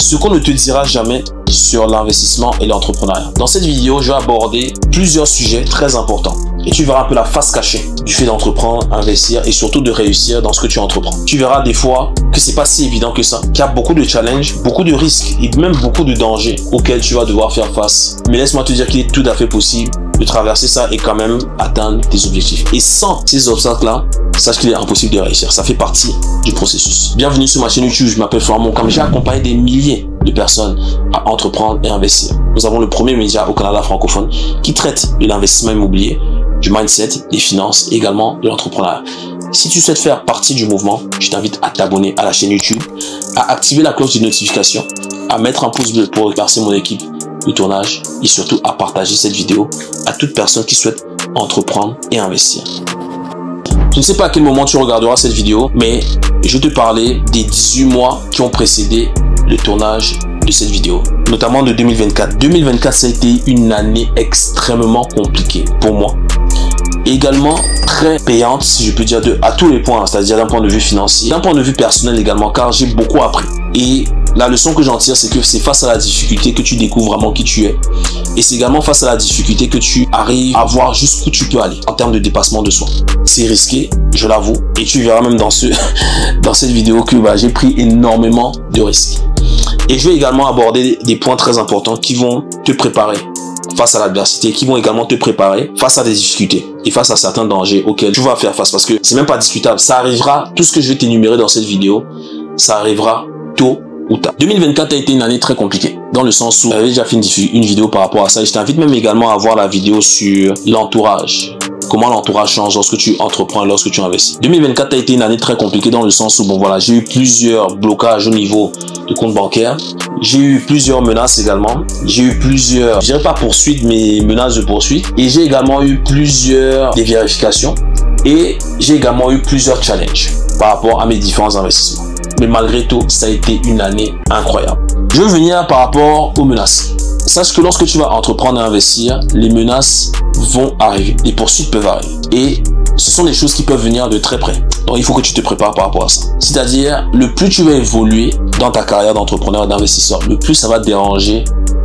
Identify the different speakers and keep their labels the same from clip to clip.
Speaker 1: ce qu'on ne te dira jamais sur l'investissement et l'entrepreneuriat. Dans cette vidéo, je vais aborder plusieurs sujets très importants. Et tu verras un peu la face cachée du fait d'entreprendre, investir et surtout de réussir dans ce que tu entreprends. Tu verras des fois que c'est pas si évident que ça, qu'il y a beaucoup de challenges, beaucoup de risques et même beaucoup de dangers auxquels tu vas devoir faire face. Mais laisse-moi te dire qu'il est tout à fait possible de traverser ça et quand même atteindre tes objectifs. Et sans ces obstacles-là, sache qu'il est impossible de réussir. Ça fait partie du processus. Bienvenue sur ma chaîne YouTube, je m'appelle Florent Moncam. J'ai accompagné des milliers de personnes à entreprendre et investir. Nous avons le premier média au Canada francophone qui traite de l'investissement immobilier, du mindset, des finances et également de l'entrepreneuriat. Si tu souhaites faire partie du mouvement, je t'invite à t'abonner à la chaîne YouTube, à activer la cloche de notification, à mettre un pouce bleu pour remercier mon équipe de tournage et surtout à partager cette vidéo à toute personne qui souhaite entreprendre et investir. Je ne sais pas à quel moment tu regarderas cette vidéo, mais je vais te parler des 18 mois qui ont précédé le tournage de cette vidéo, notamment de 2024. 2024, ça a été une année extrêmement compliquée pour moi. Également très payante, si je peux dire, à tous les points, c'est-à-dire d'un point de vue financier, d'un point de vue personnel également, car j'ai beaucoup appris. Et la leçon que j'en tire, c'est que c'est face à la difficulté que tu découvres vraiment qui tu es. Et c'est également face à la difficulté que tu arrives à voir jusqu'où tu peux aller en termes de dépassement de soi. C'est risqué, je l'avoue. Et tu verras même dans cette vidéo que j'ai pris énormément de risques. Et je vais également aborder des points très importants qui vont te préparer face à l'adversité, qui vont également te préparer face à des difficultés et face à certains dangers auxquels tu vas faire face, parce que c'est même pas discutable. Ça arrivera, tout ce que je vais t'énumérer dans cette vidéo, ça arrivera tôt ou tard. 2024 a été une année très compliquée, dans le sens où j'avais déjà fait une vidéo par rapport à ça, et je t'invite même également à voir la vidéo sur l'entourage. Comment l'entourage change lorsque tu entreprends et lorsque tu investis. 2024 a été une année très compliquée dans le sens où, j'ai eu plusieurs blocages au niveau de compte bancaire. J'ai eu plusieurs menaces également. J'ai eu plusieurs, je dirais pas poursuites, mais menaces de poursuite. Et j'ai également eu plusieurs vérifications. Et j'ai également eu plusieurs challenges par rapport à mes différents investissements. Mais malgré tout, ça a été une année incroyable. Je veux venir par rapport aux menaces. Sache que lorsque tu vas entreprendre et investir, les menaces vont arriver. Les poursuites peuvent arriver. Et ce sont des choses qui peuvent venir de très près. Donc, il faut que tu te prépares par rapport à ça. C'est-à-dire, le plus tu vas évoluer dans ta carrière d'entrepreneur et d'investisseur, le plus ça va déranger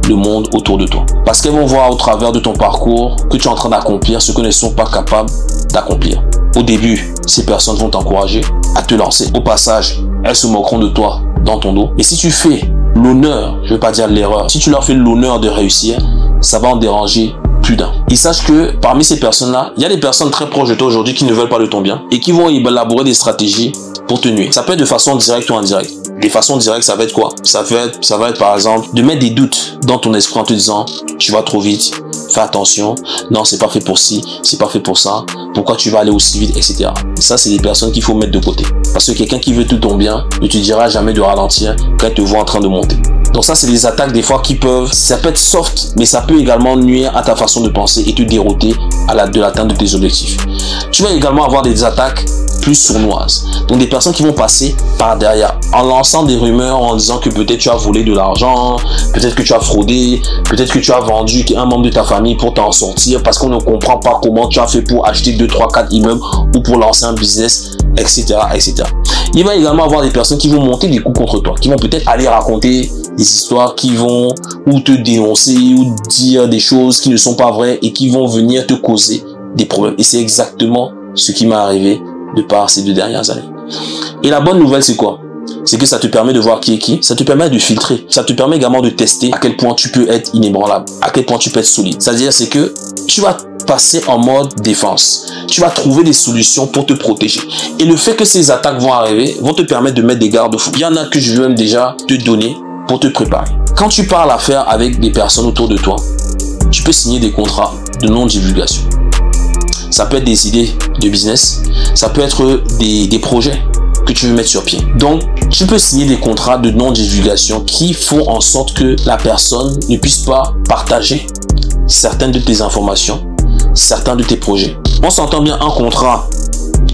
Speaker 1: le monde autour de toi. Parce qu'elles vont voir au travers de ton parcours que tu es en train d'accomplir ce que ne sont pas capables d'accomplir. Au début, ces personnes vont t'encourager à te lancer. Au passage, elles se moqueront de toi dans ton dos. Et si tu fais l'honneur, je ne veux pas dire l'erreur, si tu leur fais l'honneur de réussir, ça va en déranger plus d'un. Et sache que parmi ces personnes-là, il y a des personnes très proches de toi aujourd'hui qui ne veulent pas de ton bien et qui vont élaborer des stratégies pour te nuire. Ça peut être de façon directe ou indirecte. Les façons directes, ça va être quoi? Ça va être par exemple de mettre des doutes dans ton esprit en te disant tu vas trop vite, fais attention, non c'est pas fait pour ci, c'est pas fait pour ça, pourquoi tu vas aller aussi vite, etc. Ça c'est des personnes qu'il faut mettre de côté. Parce que quelqu'un qui veut tout ton bien ne te dira jamais de ralentir quand il te voit en train de monter. Donc ça c'est des attaques des fois qui peuvent, ça peut être soft, mais ça peut également nuire à ta façon de penser et te dérouter de l'atteinte de tes objectifs. Tu vas également avoir des attaques plus sournoises. Donc des personnes qui vont passer par derrière en lançant des rumeurs, en disant que peut-être tu as volé de l'argent, peut-être que tu as fraudé, peut-être que tu as vendu un membre de ta famille pour t'en sortir parce qu'on ne comprend pas comment tu as fait pour acheter 2, 3, 4 immeubles ou pour lancer un business, etc., etc. Il va également avoir des personnes qui vont monter des coups contre toi, qui vont peut-être aller raconter des histoires qui vont ou te dénoncer ou dire des choses qui ne sont pas vraies et qui vont venir te causer des problèmes. Et c'est exactement ce qui m'est arrivé de par ces 2 dernières années. Et la bonne nouvelle, c'est quoi? C'est que ça te permet de voir qui est qui, ça te permet de filtrer, ça te permet également de tester à quel point tu peux être inébranlable, à quel point tu peux être solide. C'est-à-dire, c'est que tu vas passer en mode défense. Tu vas trouver des solutions pour te protéger. Et le fait que ces attaques vont arriver, vont te permettre de mettre des garde-fous. Il y en a que je veux même déjà te donner pour te préparer. Quand tu parles affaire avec des personnes autour de toi, tu peux signer des contrats de non-divulgation. Ça peut être des idées de business, ça peut être des projets que tu veux mettre sur pied. Donc, tu peux signer des contrats de non-divulgation qui font en sorte que la personne ne puisse pas partager certaines de tes informations, certains de tes projets. On s'entend bien, un contrat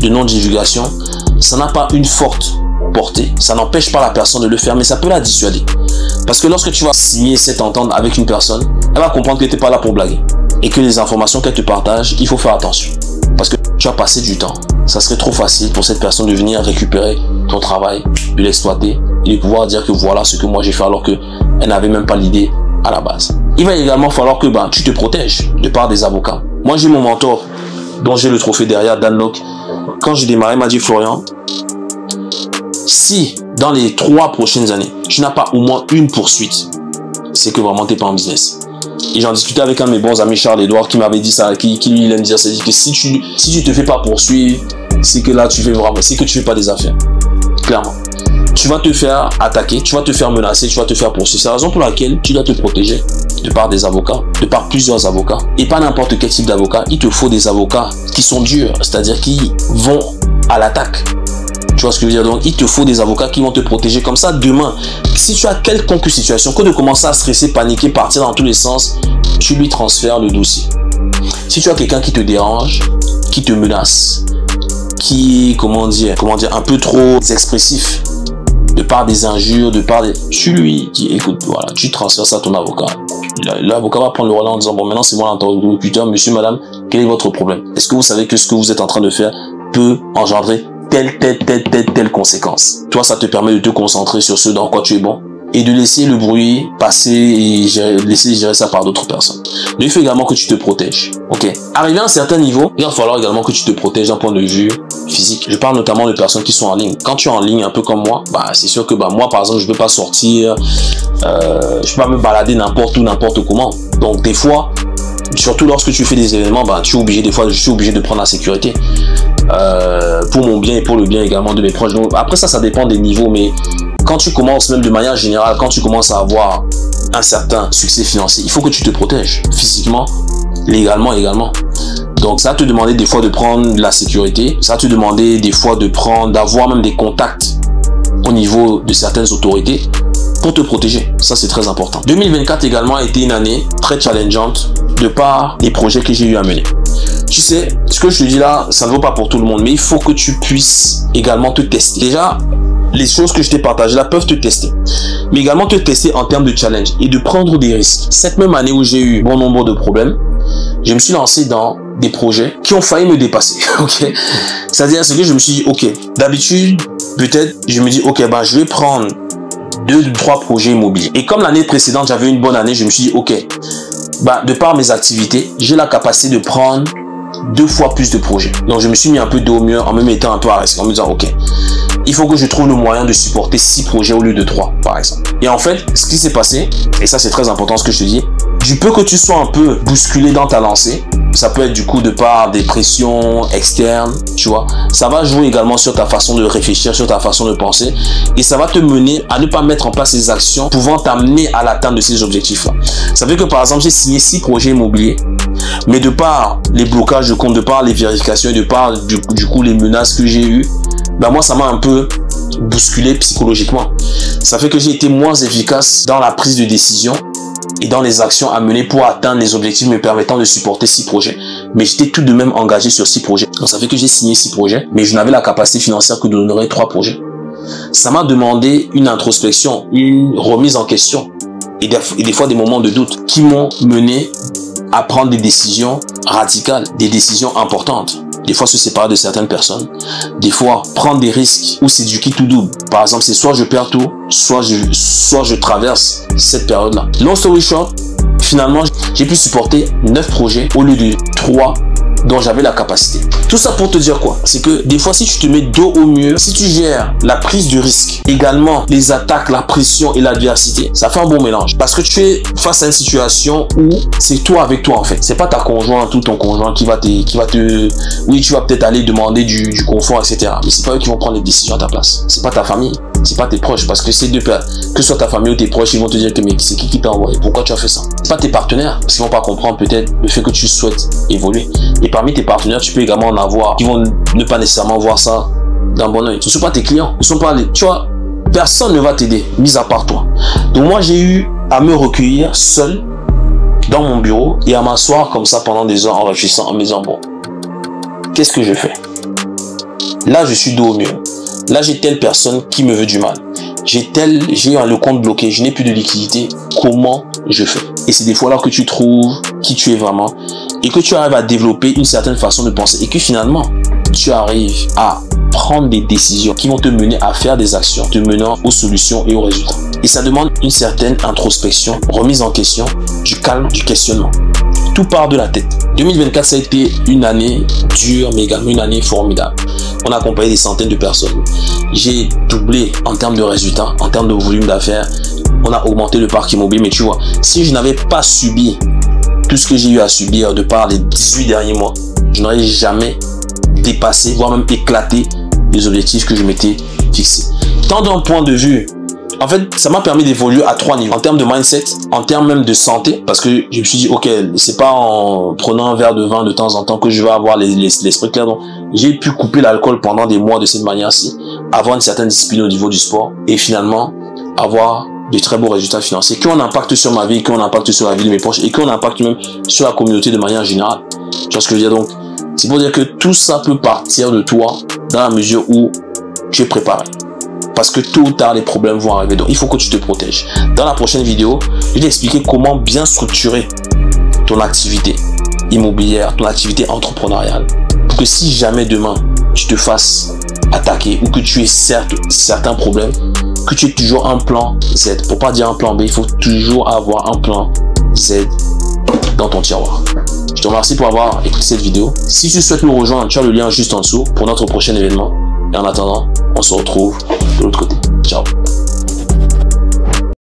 Speaker 1: de non-divulgation, ça n'a pas une forte portée, ça n'empêche pas la personne de le faire, mais ça peut la dissuader. Parce que lorsque tu vas signer cette entente avec une personne, elle va comprendre que tu n'es pas là pour blaguer. Et que les informations qu'elle te partage, il faut faire attention. Parce que tu as passé du temps. Ça serait trop facile pour cette personne de venir récupérer ton travail, de l'exploiter et de pouvoir dire que voilà ce que moi j'ai fait alors qu'elle n'avait même pas l'idée à la base. Il va également falloir que tu te protèges de par des avocats. Moi j'ai mon mentor dont j'ai le trophée derrière, Dan Locke. Quand j'ai démarré, il m'a dit Florian, si dans les 3 prochaines années, tu n'as pas au moins une poursuite, c'est que vraiment tu n'es pas en business. Et j'en discutais avec un de mes bons amis, Charles-Edouard, qui m'avait dit ça, qui lui il aime dire, c'est que si tu te fais pas poursuivre, c'est que là tu fais vraiment, c'est que tu fais pas des affaires. Clairement. Tu vas te faire attaquer, tu vas te faire menacer, tu vas te faire poursuivre. C'est la raison pour laquelle tu dois te protéger de par des avocats, de par plusieurs avocats. Et pas n'importe quel type d'avocat. Il te faut des avocats qui sont durs, c'est-à-dire qui vont à l'attaque. Tu vois ce que je veux dire? Donc, il te faut des avocats qui vont te protéger. Comme ça, demain, si tu as quelconque situation, que de commencer à stresser, paniquer, partir dans tous les sens, tu lui transfères le dossier. Si tu as quelqu'un qui te dérange, qui te menace, qui, comment dire, un peu trop expressif, de par des injures, tu lui dis, écoute, voilà, tu transfères ça à ton avocat. L'avocat va prendre le relais en disant, bon, maintenant c'est moi l'interlocuteur, monsieur, madame, quel est votre problème? Est-ce que vous savez que ce que vous êtes en train de faire peut engendrer telle conséquence? Toi, ça te permet de te concentrer sur ce dans quoi tu es bon et de laisser le bruit passer et laisser gérer ça par d'autres personnes. Donc, il faut également que tu te protèges. Ok. Arrivé à un certain niveau, il va falloir également que tu te protèges d'un point de vue physique. Je parle notamment de personnes qui sont en ligne. Quand tu es en ligne, un peu comme moi, c'est sûr que moi, par exemple, je ne peux pas sortir, je peux pas me balader n'importe où, n'importe comment. Donc, des fois, surtout lorsque tu fais des événements, je suis obligé de prendre la sécurité. Pour mon bien et pour le bien également de mes proches. Donc, après ça dépend des niveaux, mais quand tu commences, même de manière générale, quand tu commences à avoir un certain succès financier, il faut que tu te protèges physiquement, légalement également. Donc ça va te demander des fois de prendre la sécurité, ça va te demander des fois d'avoir même des contacts au niveau de certaines autorités pour te protéger. Ça, c'est très important. 2024 également a été une année très challengeante de par les projets que j'ai eu à mener. Tu sais, ce que je te dis là, ça ne vaut pas pour tout le monde, mais il faut que tu puisses également te tester. Déjà, les choses que je t'ai partagées là peuvent te tester, mais également te tester en termes de challenge et de prendre des risques. Cette même année où j'ai eu bon nombre de problèmes, je me suis lancé dans des projets qui ont failli me dépasser. Ok, c'est-à-dire que je me suis dit, ok, d'habitude, peut-être, je me dis, ok, je vais prendre 2-3 projets immobiliers. Et comme l'année précédente, j'avais une bonne année, je me suis dit, ok, de par mes activités, j'ai la capacité de prendre 2 fois plus de projets. Donc, je me suis mis un peu dos au mur en me mettant un peu à risque, en me disant, ok, il faut que je trouve le moyen de supporter 6 projets au lieu de 3, par exemple. Et en fait, ce qui s'est passé, et ça c'est très important ce que je te dis, du peu que tu sois un peu bousculé dans ta lancée, ça peut être du coup de par des pressions externes, tu vois, ça va jouer également sur ta façon de réfléchir, sur ta façon de penser, et ça va te mener à ne pas mettre en place ces actions pouvant t'amener à l'atteinte de ces objectifs-là. Ça fait que par exemple, j'ai signé 6 projets immobiliers, mais de par les blocages de compte, de par les vérifications et de par du coup les menaces que j'ai eues, moi ça m'a un peu bousculé psychologiquement. Ça fait que j'ai été moins efficace dans la prise de décision et dans les actions à mener pour atteindre les objectifs me permettant de supporter 6 projets. Mais j'étais tout de même engagé sur 6 projets. Donc ça fait que j'ai signé 6 projets, mais je n'avais la capacité financière que d'honorer 3 projets. Ça m'a demandé une introspection, une remise en question et des fois des moments de doute qui m'ont mené à prendre des décisions radicales, des décisions importantes. Des fois se séparer de certaines personnes, des fois prendre des risques où c'est du qui tout double. Par exemple, c'est soit je perds tout, soit je traverse cette période-là. Long story short, finalement, j'ai pu supporter 9 projets au lieu de 3 dont j'avais la capacité. Tout ça pour te dire quoi? C'est que des fois, si tu te mets dos au mur, si tu gères la prise de risque, également les attaques, la pression et l'adversité, ça fait un bon mélange. Parce que tu es face à une situation où c'est toi avec toi en fait. C'est pas ta conjointe ou ton conjoint qui va te... Oui, tu vas peut-être aller demander du confort, etc. Mais c'est pas eux qui vont prendre les décisions à ta place. C'est pas ta famille. C'est pas tes proches. Parce que ces deux personnes, que ce soit ta famille ou tes proches, ils vont te dire que mais c'est qui t'a envoyé? Pourquoi tu as fait ça? C'est pas tes partenaires. Parce qu'ils vont pas comprendre peut-être le fait que tu souhaites évoluer. Et parmi tes partenaires, tu peux également en avoir qui vont ne pas nécessairement voir ça d'un bon oeil. Ce ne sont pas tes clients. Ce ne sont pas les... Tu vois, personne ne va t'aider, mis à part toi. Donc moi, j'ai eu à me recueillir seul dans mon bureau et à m'asseoir comme ça pendant des heures en réfléchissant, en me disant, bon, qu'est-ce que je fais? Là, je suis dos au mur. Là, j'ai telle personne qui me veut du mal. J'ai le compte bloqué, je n'ai plus de liquidité. Comment je fais? Et c'est des fois là que tu trouves qui tu es vraiment et que tu arrives à développer une certaine façon de penser et que finalement, tu arrives à prendre des décisions qui vont te mener à faire des actions, te menant aux solutions et aux résultats. Et ça demande une certaine introspection, remise en question, du calme, du questionnement. Tout part de la tête. 2024, ça a été une année dure, mais également une année formidable. On a accompagné des centaines de personnes. J'ai doublé en termes de résultats, en termes de volume d'affaires. On a augmenté le parc immobilier. Mais tu vois, si je n'avais pas subi tout ce que j'ai eu à subir de par les 18 derniers mois, je n'aurais jamais dépassé, voire même éclaté les objectifs que je m'étais fixés. Tant d'un point de vue, en fait, ça m'a permis d'évoluer à 3 niveaux. En termes de mindset, en termes même de santé, parce que je me suis dit, ok, c'est pas en prenant un verre de vin de temps en temps que je vais avoir l'esprit clair. Donc, j'ai pu couper l'alcool pendant des mois de cette manière-ci, avoir une certaine discipline au niveau du sport et finalement avoir de très beaux résultats financiers qui ont un impact sur ma vie, qui ont un impact sur la vie de mes proches et qui ont un impact même sur la communauté de manière générale. Tu vois ce que je veux dire? Donc, c'est pour dire que tout ça peut partir de toi dans la mesure où tu es préparé. Parce que tôt ou tard, les problèmes vont arriver. Donc, il faut que tu te protèges. Dans la prochaine vidéo, je vais t'expliquer comment bien structurer ton activité immobilière, ton activité entrepreneuriale. Pour que si jamais demain, tu te fasses attaquer ou que tu aies certains problèmes, que tu aies toujours un plan Z. Pour pas dire un plan B, il faut toujours avoir un plan Z dans ton tiroir. Je te remercie pour avoir écouté cette vidéo. Si tu souhaites nous rejoindre, tu as le lien juste en dessous pour notre prochain événement. Et en attendant, on se retrouve de l'autre côté. Ciao.